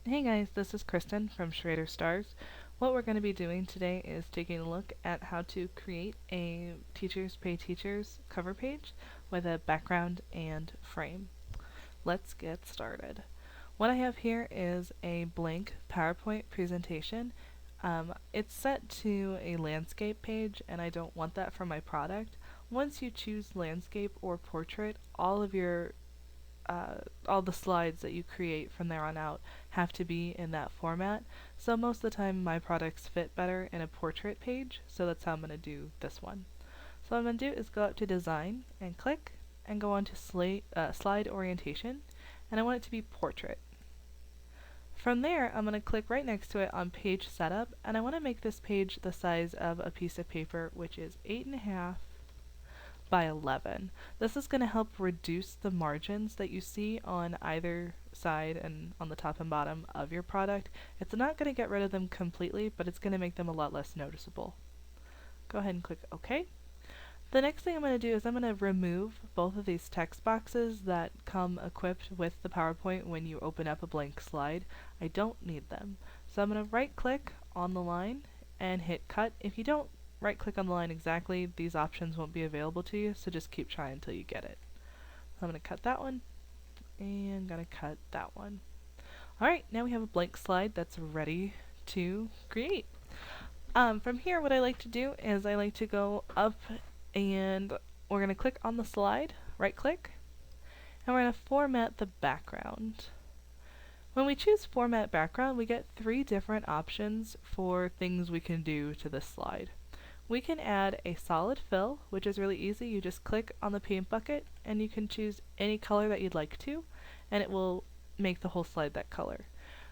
Hey guys, this is Kristen from Schrader Stars. What we're going to be doing today is taking a look at how to create a Teachers Pay Teachers cover page with a background and frame. Let's get started. What I have here is a blank PowerPoint presentation. It's set to a landscape page and I don't want that for my product. Once you choose landscape or portrait, all the slides that you create from there on out have to be in that format. So most of the time my products fit better in a portrait page, so that's how I'm going to do this one. So what I'm going to do is go up to Design and click and go on to Slide Orientation, and I want it to be Portrait. From there, I'm going to click right next to it on Page Setup, and I want to make this page the size of a piece of paper, which is 8.5 by 11. This is going to help reduce the margins that you see on either side and on the top and bottom of your product. It's not going to get rid of them completely, but it's going to make them a lot less noticeable. Go ahead and click OK. The next thing I'm going to do is I'm going to remove both of these text boxes that come equipped with the PowerPoint when you open up a blank slide. I don't need them. So I'm going to right click on the line and hit cut. If you don't right click on the line exactly, these options won't be available to you, so just keep trying until you get it. I'm going to cut that one, and I'm going to cut that one. Alright, now we have a blank slide that's ready to create. From here, what I like to do is I like to go up and we're going to click on the slide, right click, and we're going to format the background. When we choose Format Background, we get 3 different options for things we can do to this slide. We can add a solid fill, which is really easy. You just click on the paint bucket and you can choose any color that you'd like to, and it will make the whole slide that color.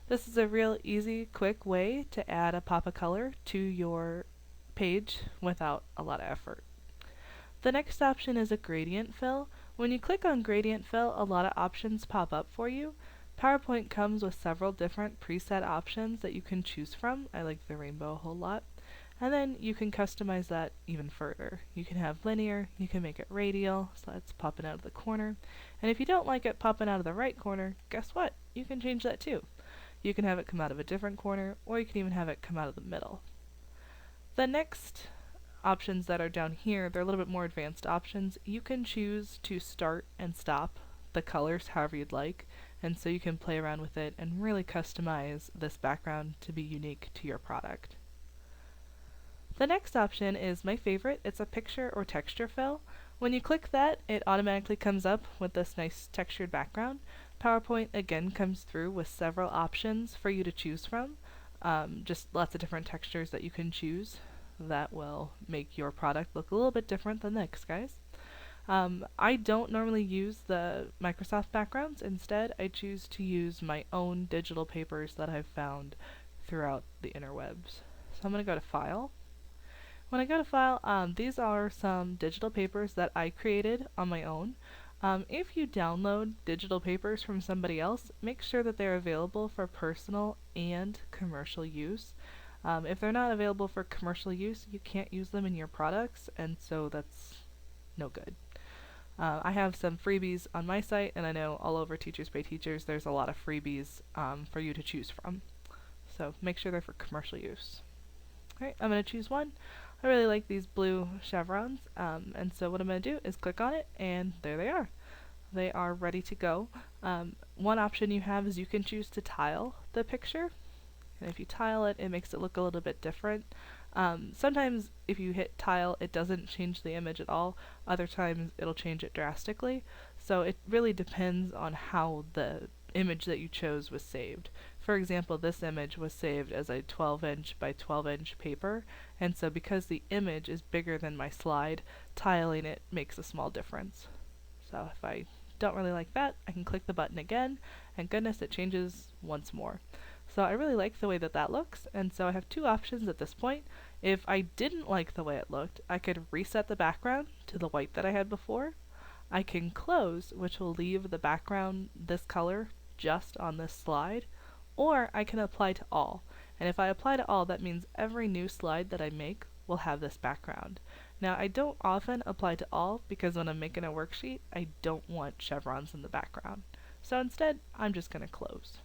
This is a real easy, quick way to add a pop of color to your page without a lot of effort. The next option is a gradient fill. When you click on gradient fill, a lot of options pop up for you. PowerPoint comes with several different preset options that you can choose from. I like the rainbow a whole lot. And then you can customize that even further. You can have linear, you can make it radial, so that's popping out of the corner. And if you don't like it popping out of the right corner, guess what? You can change that too. You can have it come out of a different corner, or you can even have it come out of the middle. The next options that are down here, they're a little bit more advanced options. You can choose to start and stop the colors however you'd like, and so you can play around with it and really customize this background to be unique to your product. The next option is my favorite. It's a picture or texture fill. When you click that, it automatically comes up with this nice textured background. PowerPoint again comes through with several options for you to choose from. Just lots of different textures that you can choose that will make your product look a little bit different than the next guys. I don't normally use the Microsoft backgrounds. Instead, I choose to use my own digital papers that I've found throughout the interwebs. So I'm going to go to File. When I go to File, these are some digital papers that I created on my own. If you download digital papers from somebody else, make sure that they're available for personal and commercial use. If they're not available for commercial use, you can't use them in your products, and so that's no good. I have some freebies on my site, and I know all over Teachers Pay Teachers there's a lot of freebies for you to choose from. So make sure they're for commercial use. Alright, I'm going to choose one. I really like these blue chevrons, and so what I'm going to do is click on it, and there they are. They are ready to go. One option you have is you can choose to tile the picture, and if you tile it, it makes it look a little bit different. Sometimes if you hit tile, it doesn't change the image at all. Other times it'll change it drastically. So it really depends on how the image that you chose was saved. For example, this image was saved as a 12-inch by 12-inch paper, and so because the image is bigger than my slide, tiling it makes a small difference. So if I don't really like that, I can click the button again, and goodness, it changes once more. So I really like the way that that looks, and so I have 2 options at this point. If I didn't like the way it looked, I could reset the background to the white that I had before. I can close, which will leave the background this color just on this slide, or I can apply to all. And if I apply to all, that means every new slide that I make will have this background. Now, I don't often apply to all because when I'm making a worksheet, I don't want chevrons in the background. So instead, I'm just going to close.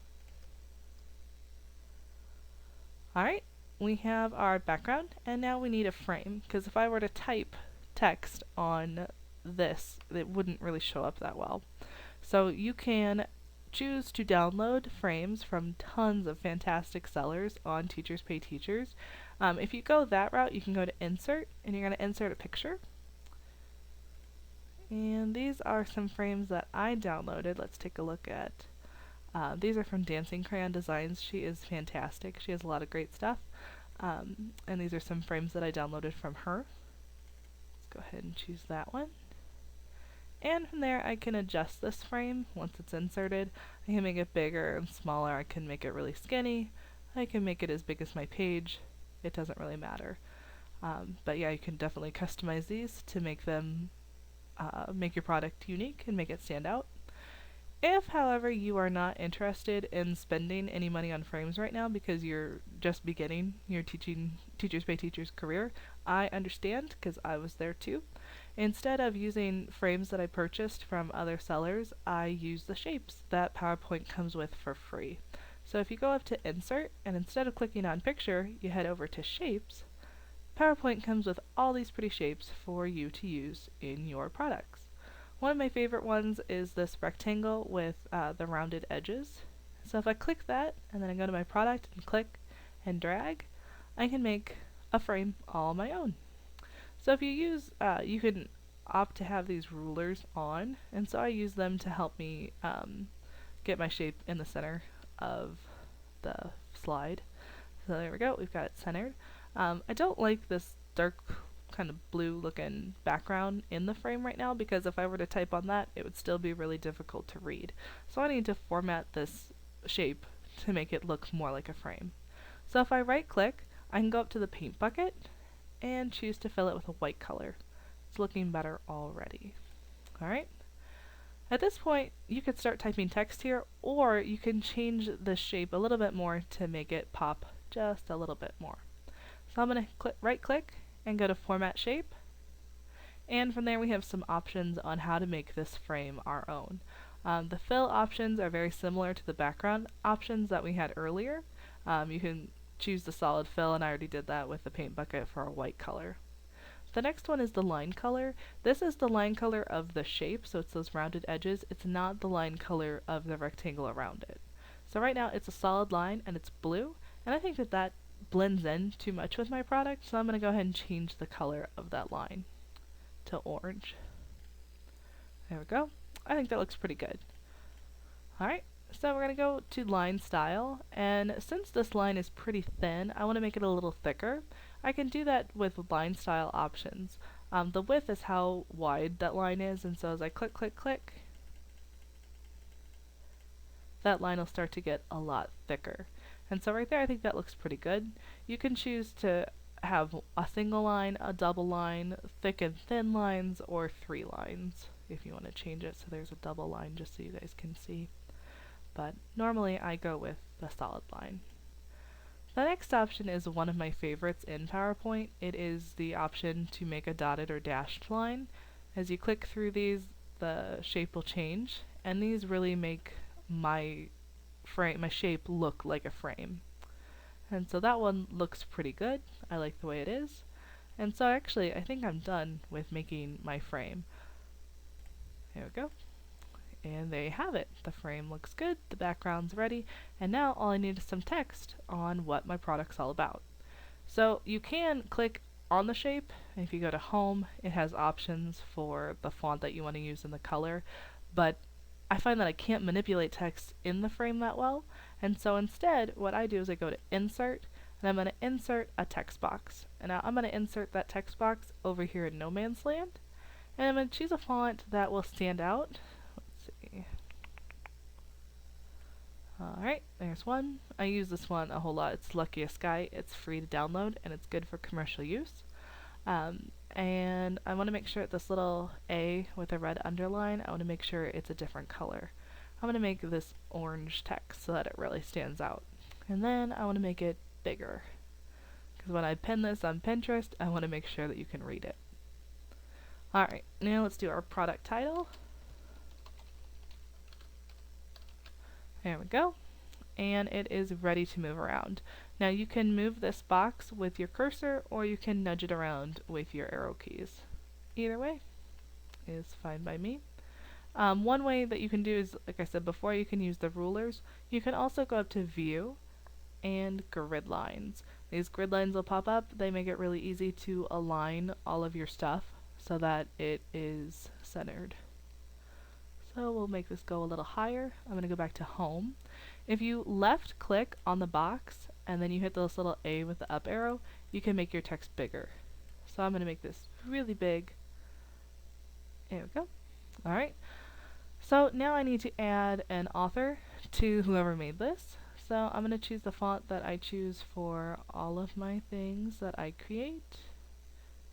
Alright, we have our background, and now we need a frame, because if I were to type text on this, it wouldn't really show up that well. So you can choose to download frames from tons of fantastic sellers on Teachers Pay Teachers. If you go that route, you can go to Insert, and you're going to insert a picture. And these are some frames that I downloaded. Let's take a look at. These are from Dancing Crayon Designs. She is fantastic. She has a lot of great stuff. And these are some frames that I downloaded from her. Let's go ahead and choose that one. And from there I can adjust this frame once it's inserted. I can make it bigger and smaller. I can make it really skinny. I can make it as big as my page. It doesn't really matter. But yeah, you can definitely customize these to make them make your product unique and make it stand out. If, however, you are not interested in spending any money on frames right now because you're just beginning your Teachers Pay Teachers career, I understand, because I was there too. Instead of using frames that I purchased from other sellers, I use the shapes that PowerPoint comes with for free. So if you go up to Insert, and instead of clicking on Picture, you head over to Shapes, PowerPoint comes with all these pretty shapes for you to use in your products. One of my favorite ones is this rectangle with the rounded edges. So if I click that, and then I go to my product and click and drag, I can make a frame all my own. So if you use, you can opt to have these rulers on, and so I use them to help me get my shape in the center of the slide. So there we go, we've got it centered. I don't like this dark kind of blue looking background in the frame right now, because if I were to type on that, it would still be really difficult to read. So I need to format this shape to make it look more like a frame. So if I right click, I can go up to the paint bucket and choose to fill it with a white color. It's looking better already. Alright. At this point, you could start typing text here, or you can change the shape a little bit more to make it pop just a little bit more. So I'm going to right click and go to Format Shape, and from there we have some options on how to make this frame our own. The fill options are very similar to the background options that we had earlier. You can choose the solid fill, and I already did that with the paint bucket for a white color. The next one is the line color. This is the line color of the shape, so it's those rounded edges. It's not the line color of the rectangle around it. So right now it's a solid line and it's blue, and I think that that blends in too much with my product, so I'm going to go ahead and change the color of that line to orange. There we go. I think that looks pretty good. Alright, so we're going to go to line style, and since this line is pretty thin, I want to make it a little thicker. I can do that with line style options. The width is how wide that line is, and so as I click, click, click, that line will start to get a lot thicker. And so right there, I think that looks pretty good. You can choose to have a single line, a double line, thick and thin lines, or 3 lines if you want to change it so there's a double line just so you guys can see. But normally I go with the solid line. The next option is one of my favorites in PowerPoint. It is the option to make a dotted or dashed line. As you click through these, the shape will change, and these really make my shape look like a frame. And so that one looks pretty good. I like the way it is. And so actually I think I'm done with making my frame. There we go. And there you have it. The frame looks good, the background's ready, and now all I need is some text on what my product's all about. So you can click on the shape, and if you go to Home, it has options for the font that you want to use and the color, but I find that I can't manipulate text in the frame that well, and so instead what I do is I go to Insert, and I'm going to insert a text box. And now I'm going to insert that text box over here in No Man's Land, and I'm going to choose a font that will stand out. Let's see. Alright, there's one. I use this one a whole lot. It's Luckiest Sky. It's free to download, and it's good for commercial use. And I want to make sure this little A with a red underline, I want to make sure it's a different color. I'm going to make this orange text so that it really stands out. And then I want to make it bigger, because when I pin this on Pinterest, I want to make sure that you can read it. Alright, now let's do our product title. There we go. And it is ready to move around. Now you can move this box with your cursor, or you can nudge it around with your arrow keys. Either way is fine by me. One way that you can do is, like I said before, you can use the rulers. You can also go up to View and Grid Lines. These grid lines will pop up. They make it really easy to align all of your stuff so that it is centered. So we'll make this go a little higher. I'm going to go back to Home. If you left click on the box and then you hit this little A with the up arrow, you can make your text bigger. So I'm going to make this really big. There we go. Alright. So now I need to add an author to whoever made this. So I'm going to choose the font that I choose for all of my things that I create.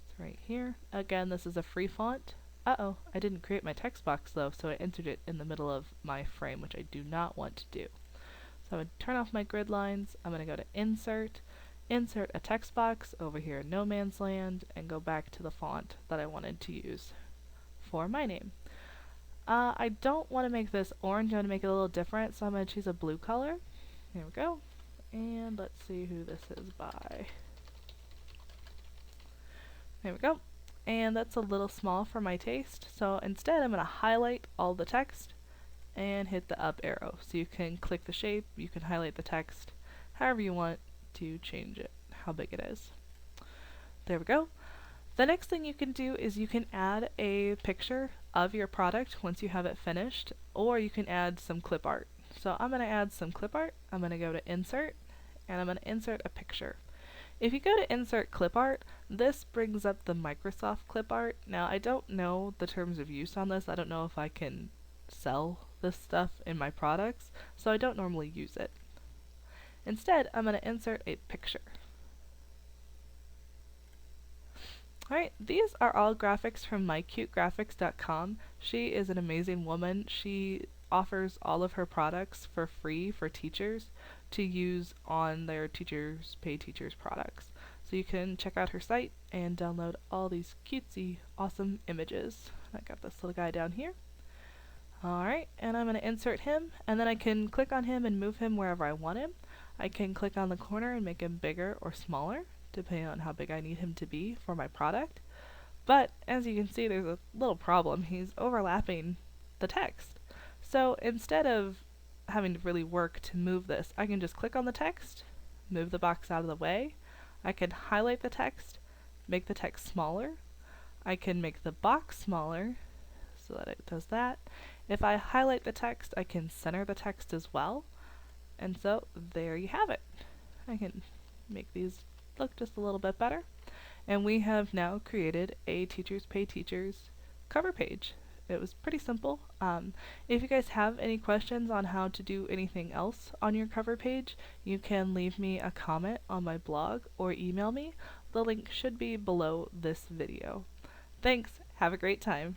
It's right here. Again, this is a free font. Uh-oh, I didn't create my text box though, so I entered it in the middle of my frame, which I do not want to do. So I'm going to turn off my grid lines. I'm going to go to Insert, Insert a text box over here in No Man's Land, and go back to the font that I wanted to use for my name. I don't want to make this orange. I want to make it a little different, so I'm going to choose a blue color. There we go. And let's see who this is by. There we go. And that's a little small for my taste, so instead I'm going to highlight all the text and hit the up arrow. So you can click the shape, you can highlight the text, however you want to change it, how big it is. There we go. The next thing you can do is you can add a picture of your product once you have it finished, or you can add some clip art. So I'm going to add some clip art. I'm going to go to Insert, and I'm going to insert a picture. If you go to Insert Clip Art, this brings up the Microsoft Clip Art. Now, I don't know the terms of use on this. I don't know if I can sell this stuff in my products, so I don't normally use it. Instead, I'm going to insert a picture. Alright, these are all graphics from mycutegraphics.com. She is an amazing woman. She offers all of her products for free for teachers to use on their Pay Teachers products. So you can check out her site and download all these cutesy, awesome images. I got this little guy down here. Alright, and I'm going to insert him, and then I can click on him and move him wherever I want him. I can click on the corner and make him bigger or smaller, depending on how big I need him to be for my product. But, as you can see, there's a little problem. He's overlapping the text. So instead of having to really work to move this, I can just click on the text, move the box out of the way. I can highlight the text, make the text smaller. I can make the box smaller so that it does that. If I highlight the text, I can center the text as well. And so there you have it. I can make these look just a little bit better. And we have now created a Teachers Pay Teachers cover page. It was pretty simple. If you guys have any questions on how to do anything else on your cover page, you can leave me a comment on my blog or email me. The link should be below this video. Thanks. Have a great time.